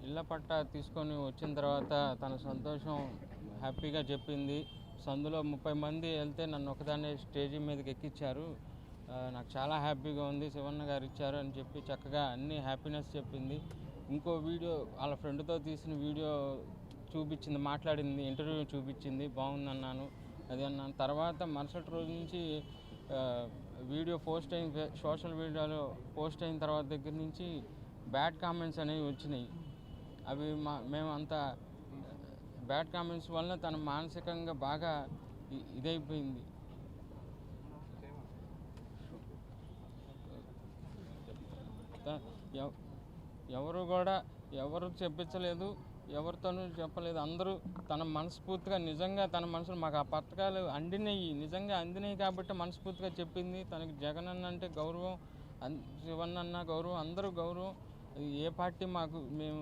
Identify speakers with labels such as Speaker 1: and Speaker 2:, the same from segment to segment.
Speaker 1: ఇళ్ళ పట్టా తీసుకొని వచ్చిన తర్వాత తన సంతోషం హ్యాపీగా చెప్పింది. సందులో 30 మంది వెళ్తే నన్ను ఒకదాన్నే స్టేజీ మీదకి ఎక్కించారు. నాకు చాలా హ్యాపీగా ఉంది, శివన్న గారు ఇచ్చారు అని చెప్పి చక్కగా అన్ని హ్యాపీనెస్ చెప్పింది. ఇంకో వీడియో వాళ్ళ ఫ్రెండ్తో తీసిన వీడియో చూపించింది, మాట్లాడింది, ఇంటర్వ్యూ చూపించింది. బాగుందన్నాను, అది అన్నాను. తర్వాత మరుసటి రోజు నుంచి వీడియో పోస్ట్ అయిన సోషల్ మీడియాలో పోస్ట్ అయిన తర్వాత దగ్గర నుంచి బ్యాడ్ కామెంట్స్ అనేవి వచ్చినాయి. అవి మేము అంత బ్యాడ్ కామెంట్స్ వల్ల తను మానసికంగా బాగా ఇదైపోయింది. ఎవరు చెప్పించలేదు, ఎవరితోనూ చెప్పలేదు. అందరూ తన మనస్ఫూర్తిగా నిజంగా తన మనసులో మాకు ఆ పథకాలు నిజంగా అందినాయి కాబట్టి మనస్ఫూర్తిగా చెప్పింది. తనకి జగన్ అన్న అంటే గౌరవం, శివన్న అన్న గౌరవం, అందరూ గౌరవం. ఏ పార్టీ మేము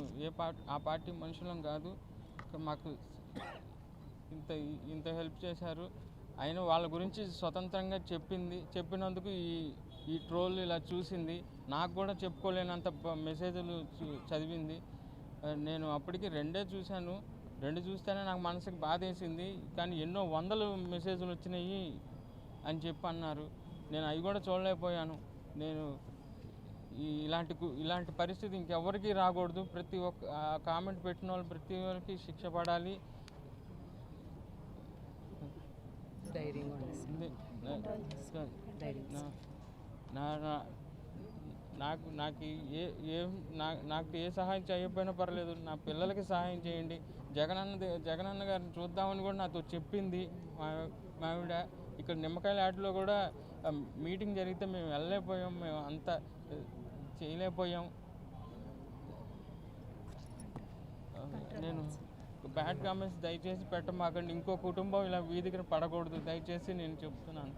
Speaker 1: ఆ పార్టీ మనుషులం కాదు. మాకు ఇంత హెల్ప్ చేశారు. అయినా వాళ్ళ గురించి స్వతంత్రంగా చెప్పినందుకు ఈ ట్రోల్ ఇలా చూసింది. నాకు కూడా చెప్పుకోలేనంత మెసేజ్లు చదివింది. నేను అప్పటికి 2 చూశాను. 2 చూస్తేనే నాకు మనసుకి బాధ వేసింది. కానీ ఎన్నో వందలు మెసేజ్లు వచ్చినాయి అని చెప్పి అన్నారు. నేను అవి కూడా చూడలేకపోయాను. నేను ఇలాంటి పరిస్థితి ఇంకెవరికి రాకూడదు. ప్రతి ఒక్క కామెంట్ పెట్టిన వాళ్ళు ప్రతి ఒక్కరికి శిక్ష పడాలి. నాకు ఏ సహాయం చేయకపోయినా పర్లేదు, నా పిల్లలకి సహాయం చేయండి. జగనన్న గారిని చూద్దామని కూడా నాతో చెప్పింది మా ఆవిడ. ఇక్కడ నిమ్మకాయల ఆటలో కూడా మీటింగ్ జరిగితే మేము వెళ్ళలేకపోయాం, మేము అంతా చేయలేకపోయాం. నేను బ్యాడ్ కామెంట్స్ దయచేసి పెట్టమాకండి. ఇంకో కుటుంబం ఇలా వీధికి పడకూడదు, దయచేసి నేను చెప్తున్నాను.